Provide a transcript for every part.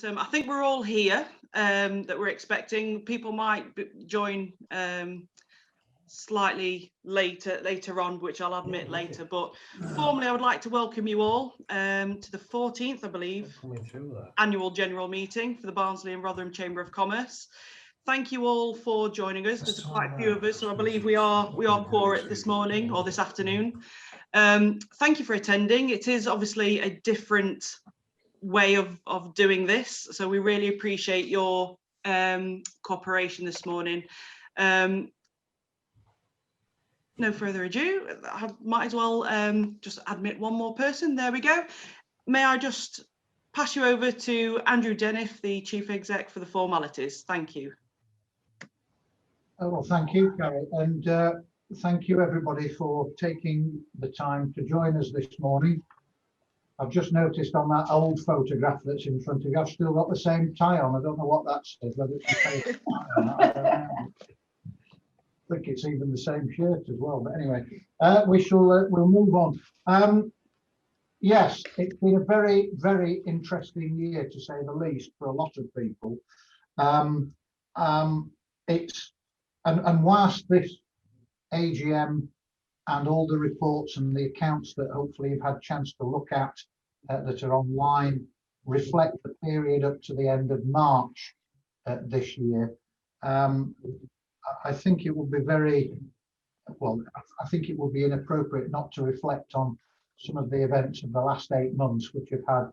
I think we're all here that we're expecting. People might join slightly later on, which I'll admit later. But formally, I would like to welcome you all to the 14th, I believe, annual general meeting for the Barnsley and Rotherham Chamber of Commerce. Thank you all for joining us. There's quite a few of us, so I believe we are quorate this morning or this afternoon. Thank you for attending. It is obviously a different way of doing this, so we really appreciate your cooperation this morning. No further ado, I might as well just admit one more person. There we go. May I just pass you over to Andrew Denniff, the Chief Exec, for the formalities. Thank you. Oh, well, thank you, Carrie, and thank you everybody for taking the time to join us this morning. I've just noticed on that old photograph that's in front of you, I've still got the same tie on. I don't know what that says, whether it's the same tie or not. I don't know. I think it's even the same shirt as well. But anyway, we'll move on. Yes, it's been a very, very interesting year, to say the least, for a lot of people. And whilst this AGM and all the reports and the accounts that hopefully you've had a chance to look at that are online reflect the period up to the end of March this year, I think it would be I think it would be inappropriate not to reflect on some of the events of the last 8 months, which have had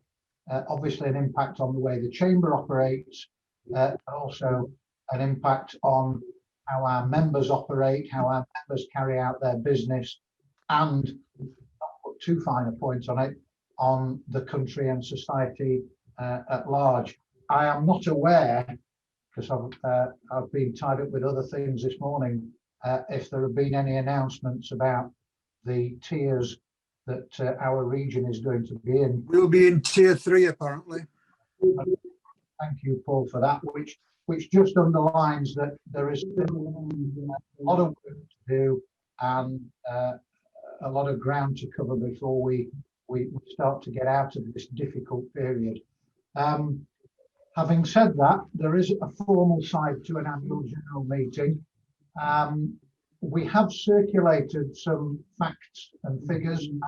obviously an impact on the way the Chamber operates, and also an impact on how our members operate, how our members carry out their business, and not put too fine a point on it, on the country and society at large. I am not aware, because I've been tied up with other things this morning, if there have been any announcements about the tiers that our region is going to be in. We'll be in tier 3 apparently. Thank you, Paul, for that, which just underlines that there is still a lot of work to do and a lot of ground to cover before we start to get out of this difficult period. Having said that, there is a formal side to an annual general meeting. We have circulated some facts and figures and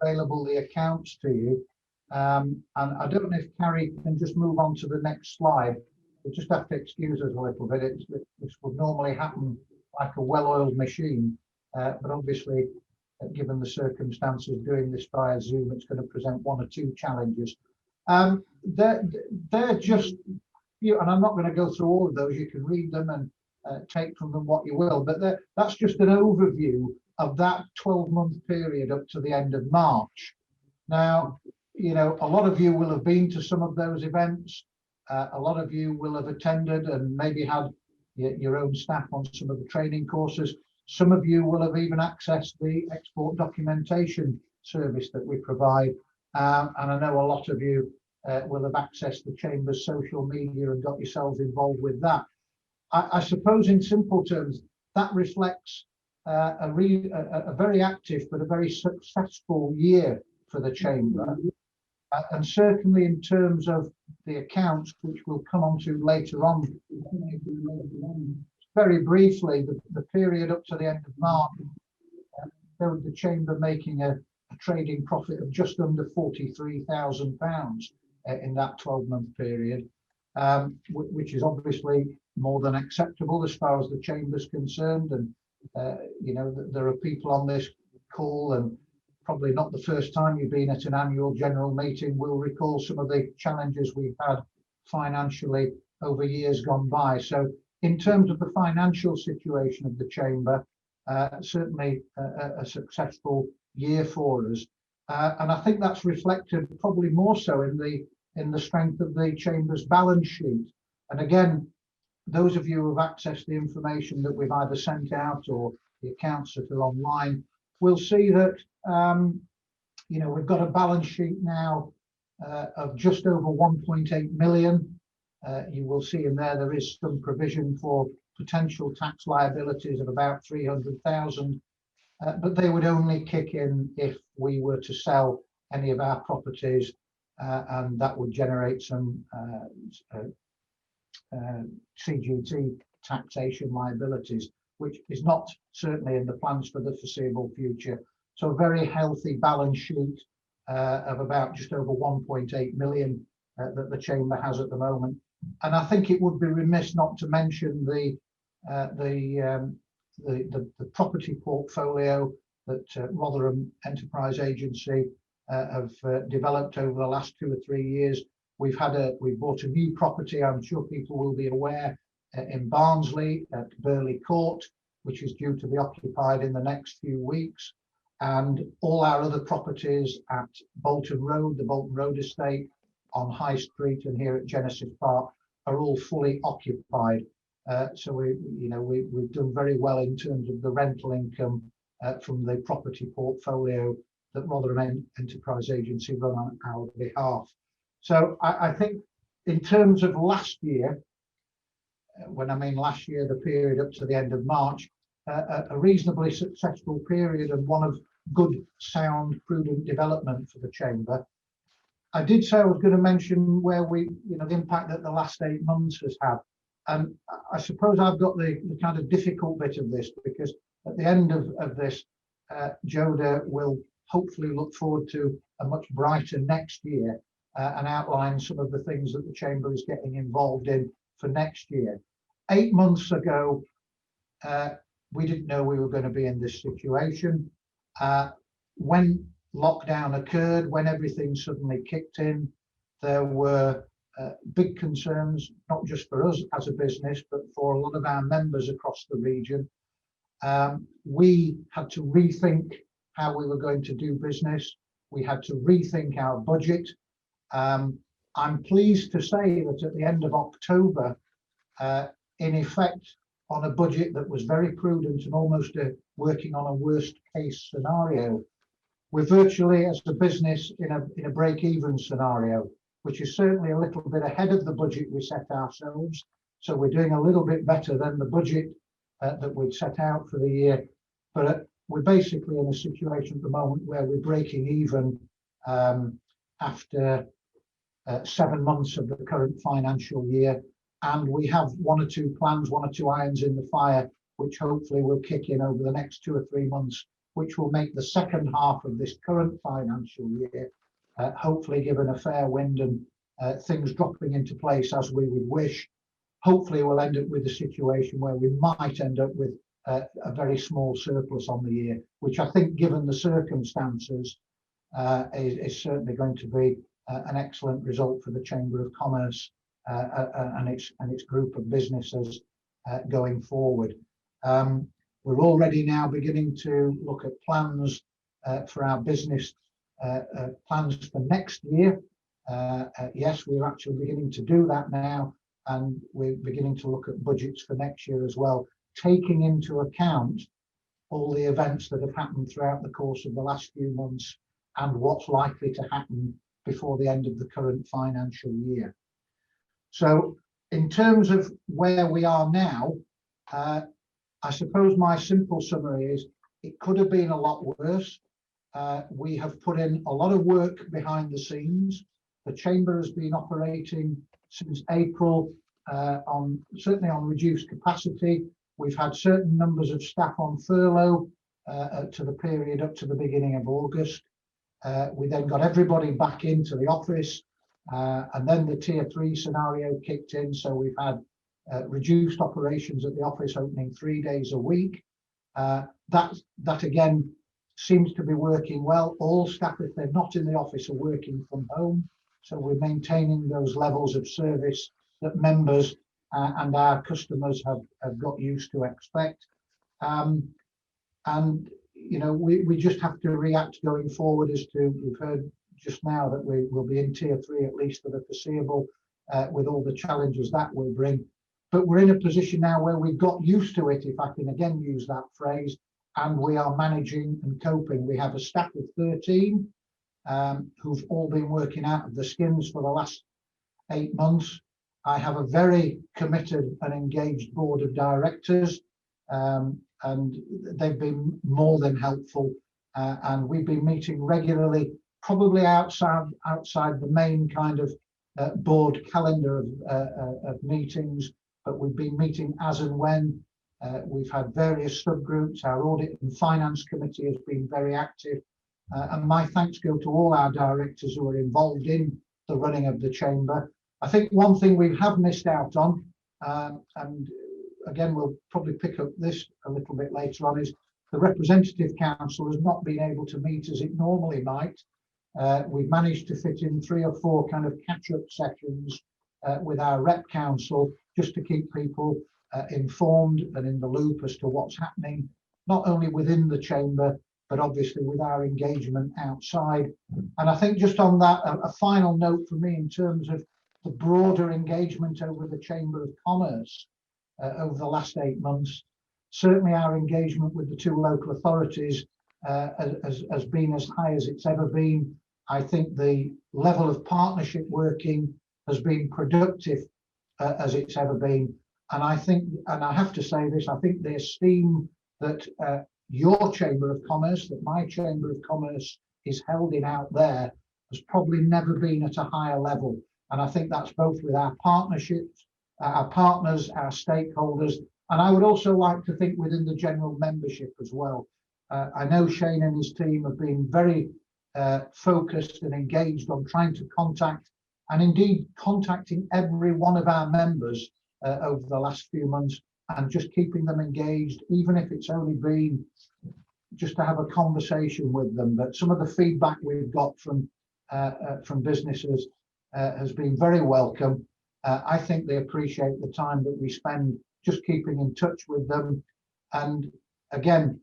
available the accounts to you. And I don't know if Carrie can just move on to the next slide. We'll just have to excuse us a little bit. This would normally happen like a well-oiled machine, but obviously, given the circumstances, doing this via Zoom, it's going to present one or two challenges. They're just, and I'm not going to go through all of those. You can read them and take from them what you will, but that's just an overview of that 12-month period up to the end of March. Now, you know, a lot of you will have been to some of those events. A lot of you will have attended and maybe had your own staff on some of the training courses. Some of you will have even accessed the export documentation service that we provide. And I know a lot of you will have accessed the Chamber's social media and got yourselves involved with that. I suppose in simple terms, that reflects a very active but a very successful year for the Chamber. And certainly in terms of the accounts, which we'll come on to later on, very briefly, the period up to the end of March showed the Chamber making a trading profit of just under £43,000 in that 12-month period, which is obviously more than acceptable as far as the Chamber's concerned. And you know, there are people on this call, and probably not the first time you've been at an annual general meeting, will recall some of the challenges we've had financially over years gone by. So in terms of the financial situation of the Chamber, certainly a successful year for us. And I think that's reflected probably more so in the strength of the Chamber's balance sheet. And again, those of you who have accessed the information that we've either sent out or the accounts that are online will see that you know, we've got a balance sheet now of just over 1.8 million. You will see in there is some provision for potential tax liabilities of about 300,000, but they would only kick in if we were to sell any of our properties and that would generate some CGT taxation liabilities, which is not certainly in the plans for the foreseeable future. So a very healthy balance sheet of about just over 1.8 million that the Chamber has at the moment. And I think it would be remiss not to mention the property portfolio that Rotherham Enterprise Agency have developed over the last 2 or 3 years. We bought a new property, I'm sure people will be aware, in Barnsley at Burley Court, which is due to be occupied in the next few weeks. And all our other properties at Bolton Road, the Bolton Road estate, on High Street, and here at Genesis Park are all fully occupied. So we've done very well in terms of the rental income from the property portfolio that Rotherham Enterprise Agency run on our behalf. So I think in terms of last year, when I mean last year, the period up to the end of March, a reasonably successful period and one of good, sound, prudent development for the Chamber. I did say I was going to mention where the impact that the last 8 months has had. And I suppose I've got the kind of difficult bit of this, because at the end of this, Joada will hopefully look forward to a much brighter next year and outline some of the things that the Chamber is getting involved in for next year. 8 months ago, we didn't know we were going to be in this situation. When lockdown occurred, when everything suddenly kicked in, there were big concerns, not just for us as a business, but for a lot of our members across the region. We had to rethink how we were going to do business. We had to rethink our budget. I'm pleased to say that at the end of October, in effect, on a budget that was very prudent and almost working on a worst case scenario, we're virtually, as a business, in a break-even scenario, which is certainly a little bit ahead of the budget we set ourselves. So we're doing a little bit better than the budget that we'd set out for the year. But we're basically in a situation at the moment where we're breaking even after 7 months of the current financial year. And we have 1 or 2 plans, 1 or 2 irons in the fire, which hopefully will kick in over the next 2 or 3 months, which will make the second half of this current financial year hopefully given a fair wind and things dropping into place as we would wish. Hopefully we'll end up with a situation where we might end up with a very small surplus on the year, which I think, given the circumstances, is certainly going to be an excellent result for the Chamber of Commerce and its group of businesses going forward. We're already now beginning to look at plans for our business, plans for next year. Yes, we're actually beginning to do that now, and we're beginning to look at budgets for next year as well, taking into account all the events that have happened throughout the course of the last few months and what's likely to happen before the end of the current financial year. So in terms of where we are now, I suppose my simple summary is it could have been a lot worse. We have put in a lot of work behind the scenes. The Chamber has been operating since April certainly on reduced capacity. We've had certain numbers of staff on furlough to the period up to the beginning of August. We then got everybody back into the office, and then the tier 3 scenario kicked in. So we've had reduced operations at the office, opening 3 days a week. That again seems to be working well. All staff, if they're not in the office, are working from home. So we're maintaining those levels of service that members and our customers have got used to expect. And you know, we just have to react going forward as to, we've heard just now that we will be in tier 3 at least for the foreseeable, with all the challenges that will bring. But we're in a position now where we've got used to it, if I can again use that phrase, and we are managing and coping. We have a staff of 13 who've all been working out of the skins for the last 8 months. I have a very committed and engaged board of directors, and they've been more than helpful. And we've been meeting regularly probably outside the main kind of board calendar of meetings, but we've been meeting as and when. We've had various subgroups. Our audit and finance committee has been very active, and my thanks go to all our directors who are involved in the running of the chamber. I think one thing we have missed out on, and again we'll probably pick up this a little bit later on, is the representative council has not been able to meet as it normally might. We've managed to fit in 3 or 4 kind of catch-up sessions with our rep council, just to keep people informed and in the loop as to what's happening, not only within the chamber, but obviously with our engagement outside. And I think just on that, a final note for me in terms of the broader engagement over the Chamber of Commerce over the last 8 months, certainly our engagement with the 2 local authorities has been as high as it's ever been. I think the level of partnership working has been productive as it's ever been. And I think, and I have to say this, I think the esteem that your Chamber of Commerce, that my Chamber of Commerce is held in out there, has probably never been at a higher level. And I think that's both with our partnerships, our partners, our stakeholders, and I would also like to think within the general membership as well. I know Shane and his team have been very focused and engaged on trying to contact, and indeed contacting every one of our members over the last few months, and just keeping them engaged, even if it's only been just to have a conversation with them. But some of the feedback we've got from businesses has been very welcome. I think they appreciate the time that we spend just keeping in touch with them. And again,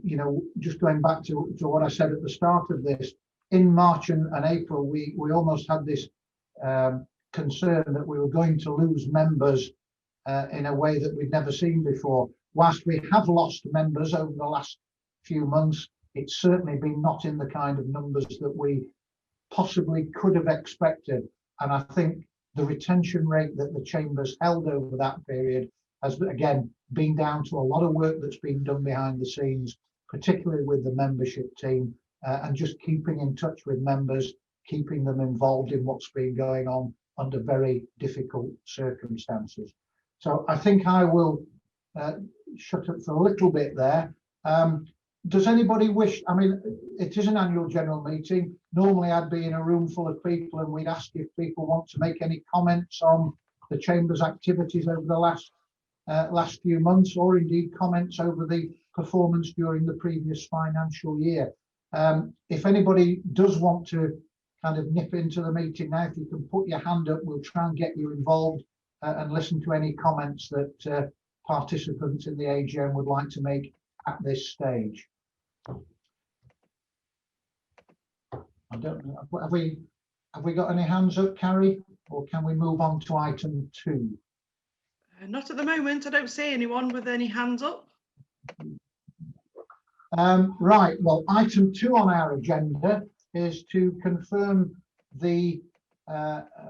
you know, just going back to what I said at the start of this, in March and April, we almost had this concern that we were going to lose members in a way that we'd never seen before. Whilst we have lost members over the last few months, it's certainly been not in the kind of numbers that we possibly could have expected. And I think the retention rate that the Chamber's held over that period has, again, been down to a lot of work that's been done behind the scenes, particularly with the membership team, and just keeping in touch with members, keeping them involved in what's been going on under very difficult circumstances. So I think I will shut up for a little bit there. Does anybody wish, I mean, it is an annual general meeting. Normally I'd be in a room full of people and we'd ask if people want to make any comments on the Chamber's activities over the last few months, or indeed comments over the performance during the previous financial year. If anybody does want to kind of nip into the meeting now, if you can put your hand up, we'll try and get you involved and listen to any comments that participants in the AGM would like to make at this stage. I don't know, have we got any hands up, Carrie, or can we move on to item 2? Not at the moment. I don't see anyone with any hands up. Right, well, item 2 on our agenda is to confirm the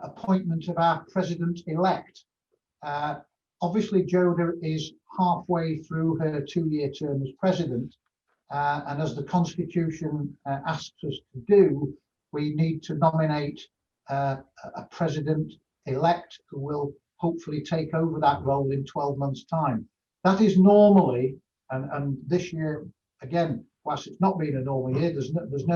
appointment of our president-elect. Obviously, Joada is halfway through her 2-year term as president, and as the Constitution asks us to do, we need to nominate a president-elect who will hopefully take over that role in 12 months' time. That is normally, and this year, again, whilst it's not been a normal year, there's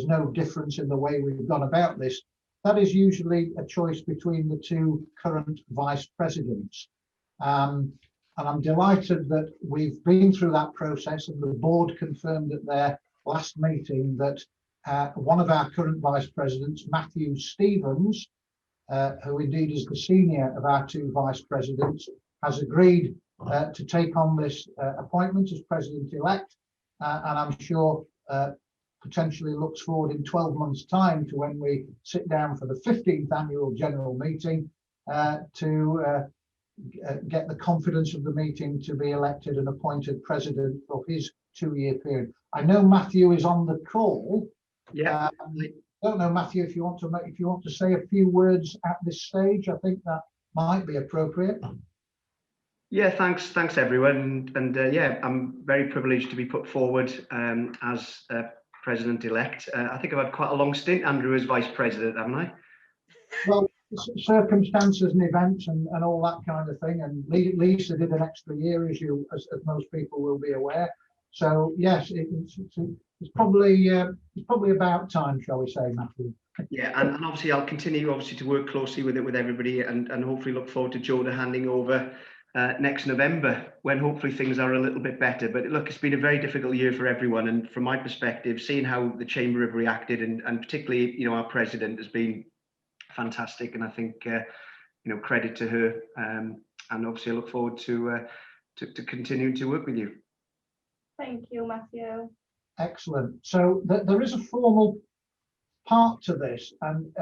no difference in the way we've gone about this. That is usually a choice between the 2 current vice presidents. And I'm delighted that we've been through that process, and the board confirmed at their last meeting that one of our current vice presidents, Matthew Stevens, who indeed is the senior of our 2 vice presidents, has agreed to take on this appointment as president-elect, and I'm sure potentially looks forward in 12 months' time to when we sit down for the 15th annual general meeting to get the confidence of the meeting to be elected and appointed president for his 2-year period. I know Matthew is on the call. Yeah. I don't know, Matthew, if you want to say a few words at this stage. I think that might be appropriate. Yeah, thanks everyone, and yeah, I'm very privileged to be put forward as president-elect. I think I've had quite a long stint, Andrew, as vice president, haven't I? Well, circumstances and events and all that kind of thing. And Lisa did an extra year, as most people will be aware. So yes, it's probably about time, shall we say, Matthew? Yeah, and obviously I'll continue to work closely with everybody, and hopefully look forward to Joada handing over next November, when hopefully things are a little bit better. But look, it's been a very difficult year for everyone, and from my perspective, seeing how the Chamber have reacted, and particularly our president, has been fantastic. And I think credit to her, and obviously I look forward to continuing to work with you. Thank you, Matthew. Excellent. So there is a formal part to this, and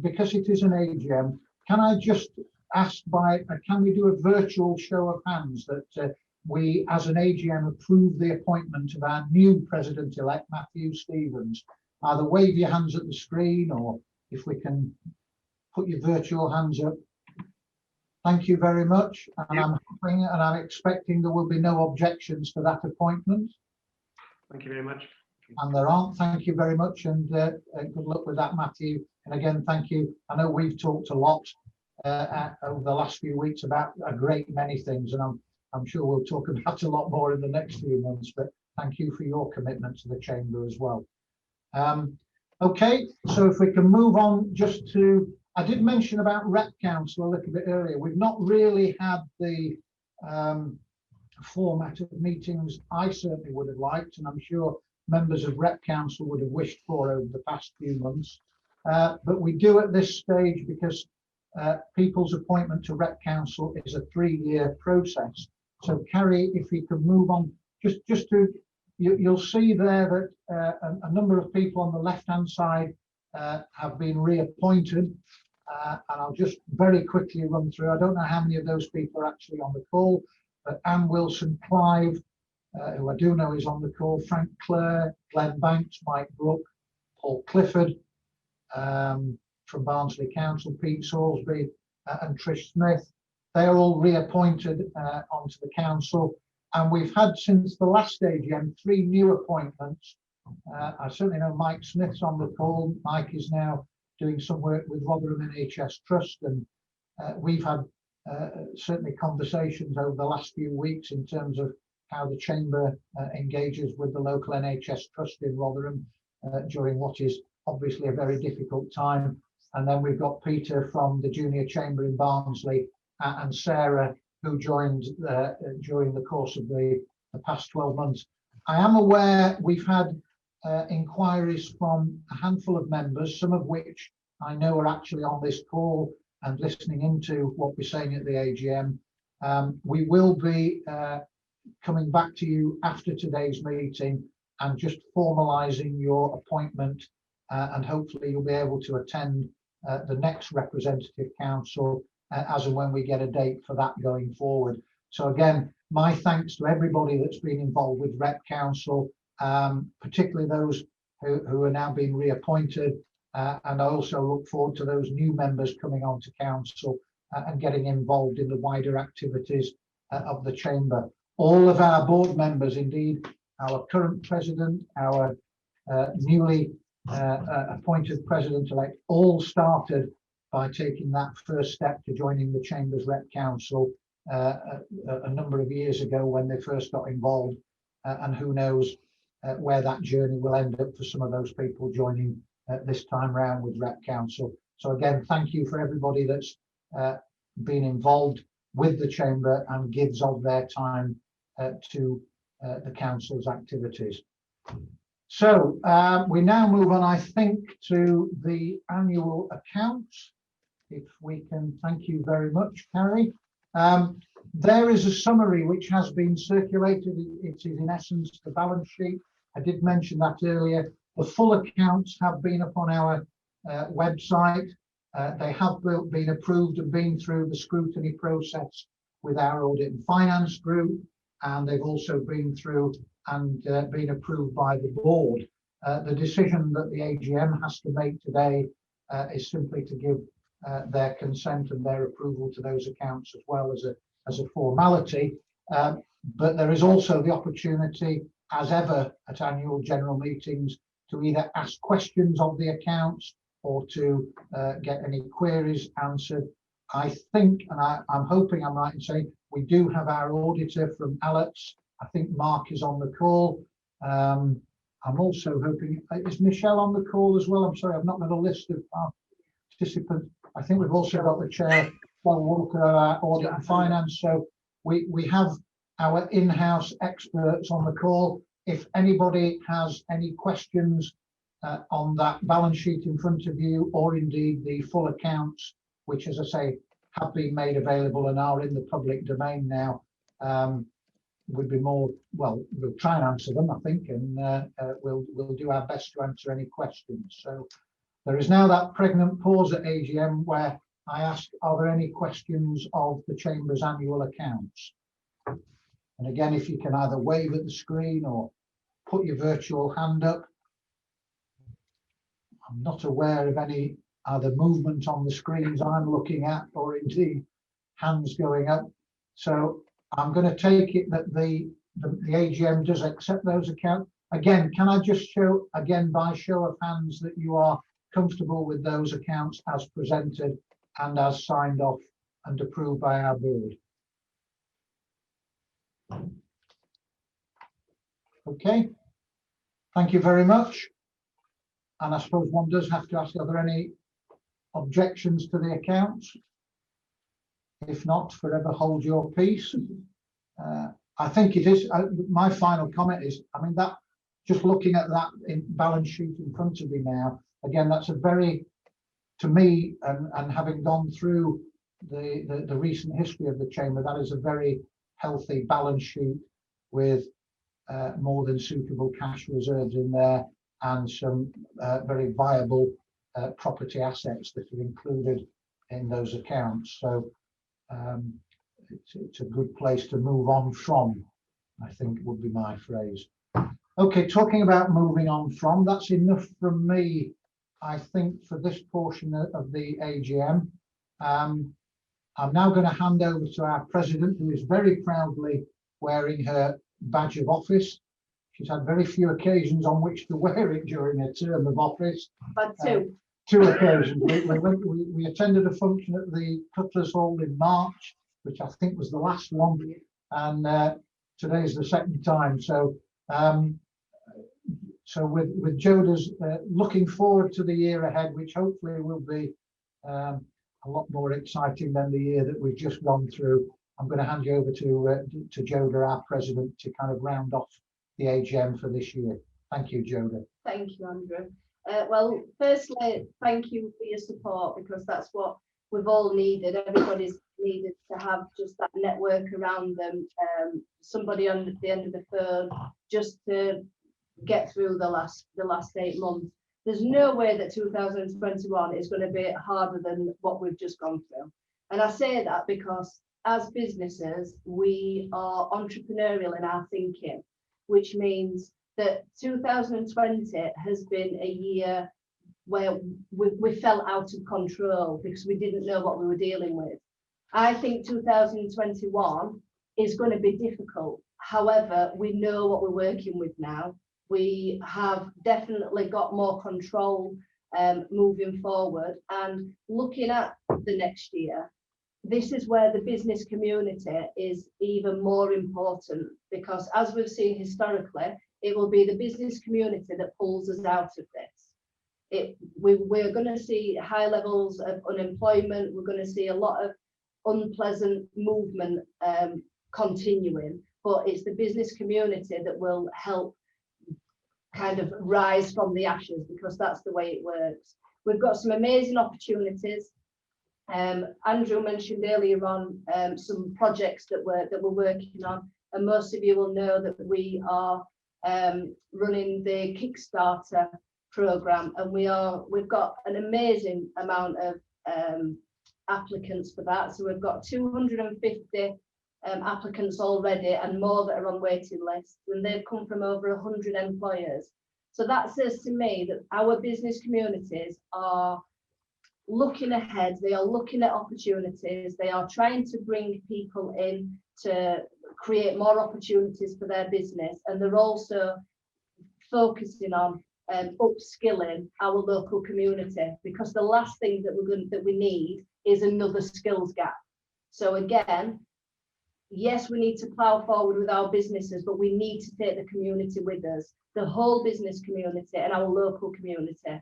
because it is an AGM, can I just ask can we do a virtual show of hands that we as an AGM approve the appointment of our new president-elect, Matthew Stevens? Either wave your hands at the screen, or if we can put your virtual hands up. Thank you very much. And I'm hoping and I'm expecting there will be no objections to that appointment. Thank you very much. And there aren't. Thank you very much, and good luck with that, Matthew. And again, thank you. I know we've talked a lot over the last few weeks about a great many things, and I'm sure we'll talk about a lot more in the next few months. But thank you for your commitment to the Chamber as well. Okay, so if we can move on just to, I did mention about Rep Council a little bit earlier. We've not really had the format of meetings I certainly would have liked, and I'm sure members of Rep Council would have wished for over the past few months. But we do at this stage because people's appointment to Rep Council is a 3-year process. So Carrie, if you could move on, just to, you'll see there that a number of people on the left-hand side have been reappointed. And I'll just very quickly run through. I don't know how many of those people are actually on the call, but Anne Wilson-Clive, who I do know is on the call, Frank Clare, Glenn Banks, Mike Brook, Paul Clifford from Barnsley Council, Pete Salisbury and Trish Smith. They are all reappointed onto the council, and we've had since the last AGM 3 new appointments. I certainly know Mike Smith's on the call. Mike is now doing some work with Rotherham NHS Trust, and we've had certainly conversations over the last few weeks in terms of how the Chamber engages with the local NHS Trust in Rotherham during what is obviously a very difficult time. And then we've got Peter from the Junior Chamber in Barnsley and Sarah, who joined during the course of the past 12 months. I am aware we've had inquiries from a handful of members, some of which I know are actually on this call and listening into what we're saying at the AGM. We will be coming back to you after today's meeting and just formalising your appointment, and hopefully you'll be able to attend the next representative council as and when we get a date for that going forward. So again, my thanks to everybody that's been involved with Rep Council, particularly those who are now being reappointed, and I also look forward to those new members coming on to council and getting involved in the wider activities of the Chamber. All of our board members, indeed our current president, our newly appointed president-elect, all started by taking that first step to joining the Chamber's Rep Council a number of years ago when they first got involved, and who knows where that journey will end up for some of those people joining this time round with Rep Council. So again, thank you for everybody that's been involved with the Chamber and gives of their time to the council's activities. So we now move on, I think, to the annual accounts. If we can, thank you very much, Carrie. There is a summary which has been circulated. It is in essence the balance sheet. I did mention that earlier. The full accounts have been up on our website. They have been approved and been through the scrutiny process with our audit and finance group, and they've also been through and been approved by the board. The decision that the AGM has to make today is simply to give their consent and their approval to those accounts as well as a formality. But there is also the opportunity, as ever at annual general meetings, to either ask questions of the accounts or to get any queries answered. I think, and I'm hoping I'm right in saying, we do have our auditor from Alex. I think Mark is on the call. I'm also hoping, is Michelle on the call as well? I'm sorry, I've not got a list of participants. I think we've also got the chair, Paul Walker, our audit and finance. So we have our in-house experts on the call. If anybody has any questions on that balance sheet in front of you, or indeed the full accounts, which, as I say, have been made available and are in the public domain now, would be more, well, we'll try and answer them, I think, and we'll do our best to answer any questions. So there is now that pregnant pause at AGM where I ask, are there any questions of the Chamber's annual accounts? And again, if you can either wave at the screen or put your virtual hand up. I'm not aware of any other movement on the screens I'm looking at, or indeed hands going up. So I'm going to take it that the AGM does accept those accounts. Again, can I just show, again, by show of hands, that you are comfortable with those accounts as presented and as signed off and approved by our board? Okay, thank you very much. And I suppose one does have to ask, are there any objections to the accounts? If not, forever hold your peace. I think it is, my final comment is, I mean, that just looking at that in balance sheet in front of me now, again, that's a very, to me, and having gone through the recent history of the Chamber, that is a very healthy balance sheet with more than suitable cash reserves in there, and some very viable property assets that are included in those accounts. So it's a good place to move on from, I think would be my phrase. Okay, talking about moving on from, that's enough from me, I think, for this portion of the AGM. I'm now going to hand over to our president, who is very proudly wearing her badge of office. She's had very few occasions on which to wear it during her term of office. But two. Two occasions. We attended a function at the Cutlers Hall in March, which I think was the last one, and today's the second time. So, with Joada's looking forward to the year ahead, which hopefully will be a lot more exciting than the year that we've just gone through. I'm going to hand you over to Joada, our president, to kind of round off the AGM for this year. Thank you, Joada. Thank you, Andrew. Well, firstly, thank you for your support, because that's what we've all needed. Everybody's needed to have just that network around them, somebody on the end of the phone, just to get through the last 8 months. There's no way that 2021 is going to be harder than what we've just gone through. And I say that because as businesses, we are entrepreneurial in our thinking, which means that 2020 has been a year where we felt out of control because we didn't know what we were dealing with. I think 2021 is going to be difficult. However, we know what we're working with now. We have definitely got more control moving forward, and looking at the next year, this is where the business community is even more important, because as we've seen historically, it will be the business community that pulls us out of this. We're going to see high levels of unemployment. We're going to see a lot of unpleasant movement continuing, but it's the business community that will help kind of rise from the ashes, because that's the way it works. We've got some amazing opportunities. Andrew mentioned earlier on some projects that we're working on, and most of you will know that we are running the Kickstarter program, and we've got an amazing amount of applicants for that. So we've got 250 applicants already, and more that are on waiting lists, and they've come from over 100 employers. So that says to me that our business communities are looking ahead, they are looking at opportunities, they are trying to bring people in to create more opportunities for their business, and they're also focusing on upskilling our local community, because the last thing that we need is another skills gap. So again, yes, we need to plough forward with our businesses, but we need to take the community with us, the whole business community and our local community.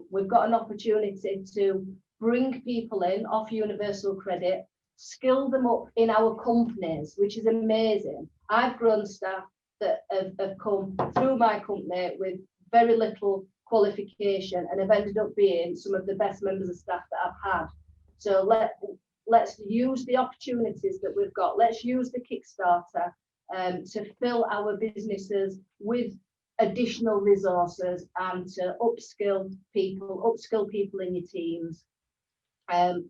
We've got an opportunity to bring people in off universal credit, skill them up in our companies, which is amazing. I've grown staff that have come through my company with very little qualification and have ended up being some of the best members of staff that I've had. So let's use the opportunities that we've got. Let's use the Kickstarter to fill our businesses with additional resources and to upskill people in your teams, and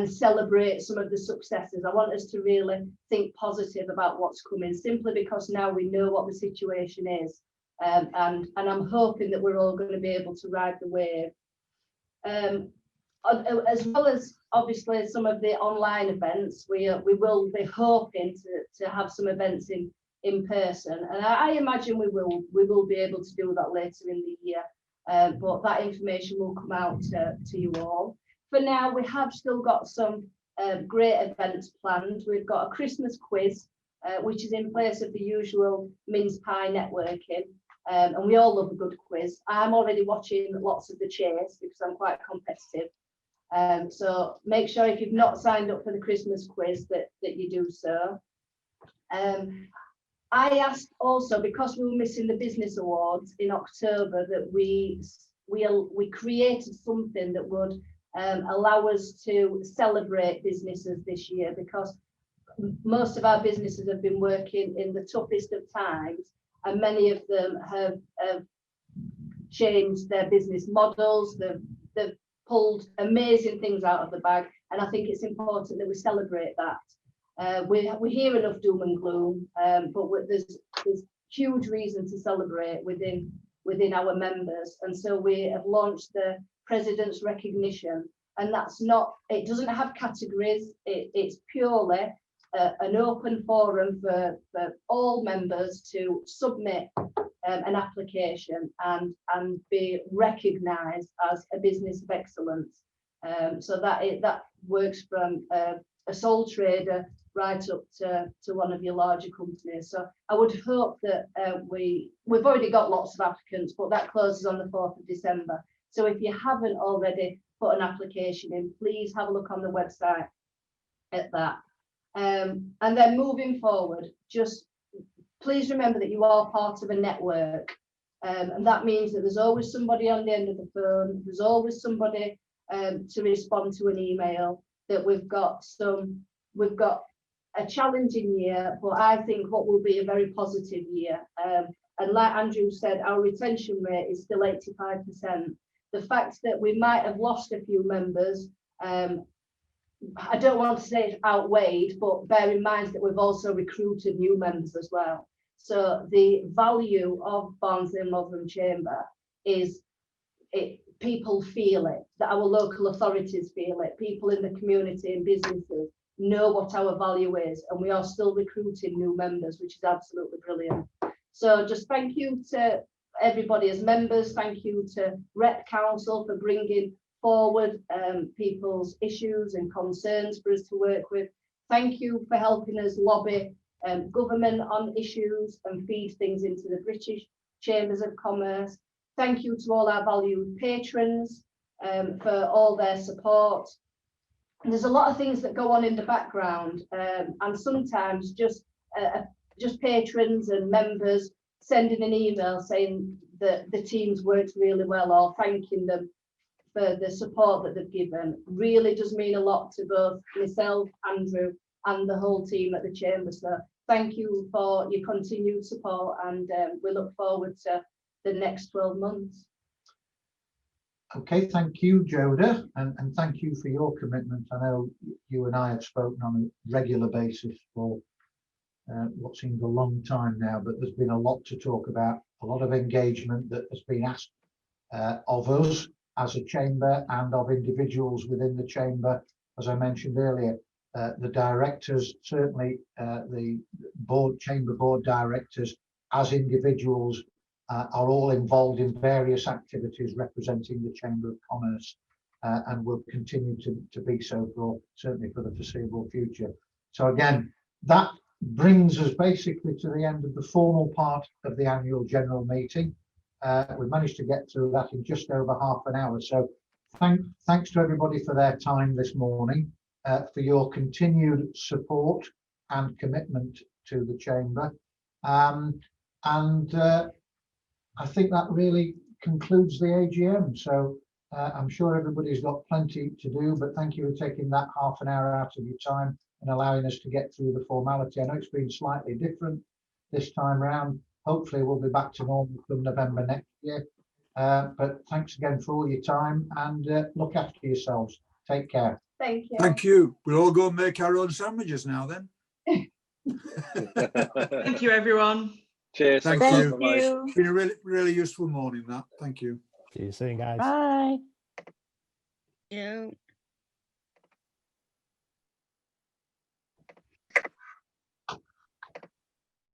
celebrate some of the successes. I want us to really think positive about what's coming, simply because now we know what the situation is, and I'm hoping that we're all going to be able to ride the wave. As well as obviously some of the online events, we will be hoping to have some events in person, and I imagine we will be able to do that later in the year, but that information will come out to you all. For now, we have still got some great events planned. We've got a Christmas quiz, which is in place of the usual mince pie networking, and we all love a good quiz. I'm already watching lots of the chase because I'm quite competitive. So make sure if you've not signed up for the Christmas quiz that you do so. I asked also, because we were missing the business awards in October, that we created something that would allow us to celebrate businesses this year, because most of our businesses have been working in the toughest of times, and many of them have changed their business models. They've pulled amazing things out of the bag, and I think it's important that we celebrate that. We hear enough doom and gloom, but there's huge reason to celebrate within our members, and so we have launched the President's Recognition, and it doesn't have categories. It's purely an open forum for all members to submit an application and be recognised as a business of excellence. So that works from a sole trader right up to one of your larger companies. So I would hope that we've already got lots of applicants, but that closes on the 4th of December. So if you haven't already put an application in, please have a look on the website at that. And then moving forward, just please remember that you are part of a network, and that means that there's always somebody on the end of the phone. There's always somebody to respond to an email. That we've got a challenging year, but I think what will be a very positive year. And like Andrew said, our retention rate is still 85%. The fact that we might have lost a few members, I don't want to say it's outweighed, but bear in mind that we've also recruited new members as well. So the value of Barnsley and Rotherham Chamber is people feel it, that our local authorities feel it, people in the community and businesses know what our value is, and we are still recruiting new members, which is absolutely brilliant. So just thank you to everybody as members. Thank you to Rep Council for bringing forward people's issues and concerns for us to work with. Thank you for helping us lobby government on issues and feed things into the British Chambers of Commerce. Thank you to all our valued patrons for all their support. And there's a lot of things that go on in the background, and sometimes just patrons and members sending an email saying that the team's worked really well, or thanking them for the support that they've given, really does mean a lot to both myself, Andrew, and the whole team at the Chamber. So thank you for your continued support, and we look forward to the next 12 months. Okay, thank you, Joada, and thank you for your commitment. I know you and I have spoken on a regular basis for what seems a long time now, but there's been a lot to talk about, a lot of engagement that has been asked of us as a chamber and of individuals within the chamber. As I mentioned earlier, the directors, certainly the chamber board directors as individuals, are all involved in various activities representing the Chamber of Commerce, and will continue to be so for certainly for the foreseeable future. So again, that brings us basically to the end of the formal part of the annual general meeting. We managed to get through that in just over half an hour. So thanks to everybody for their time this morning, for your continued support and commitment to the Chamber. I think that really concludes the AGM. So I'm sure everybody's got plenty to do, but thank you for taking that half an hour out of your time and allowing us to get through the formality. I know it's been slightly different this time round. Hopefully we'll be back to normal from November next year. But thanks again for all your time, and look after yourselves. Take care. Thank you. Thank you. We'll all go and make our own sandwiches now then. Thank you, everyone. Cheers. Thank Thanks a lot. you. Bye-bye. It's been a really useful morning, that. Thank you. See you soon, guys. Bye. Yeah.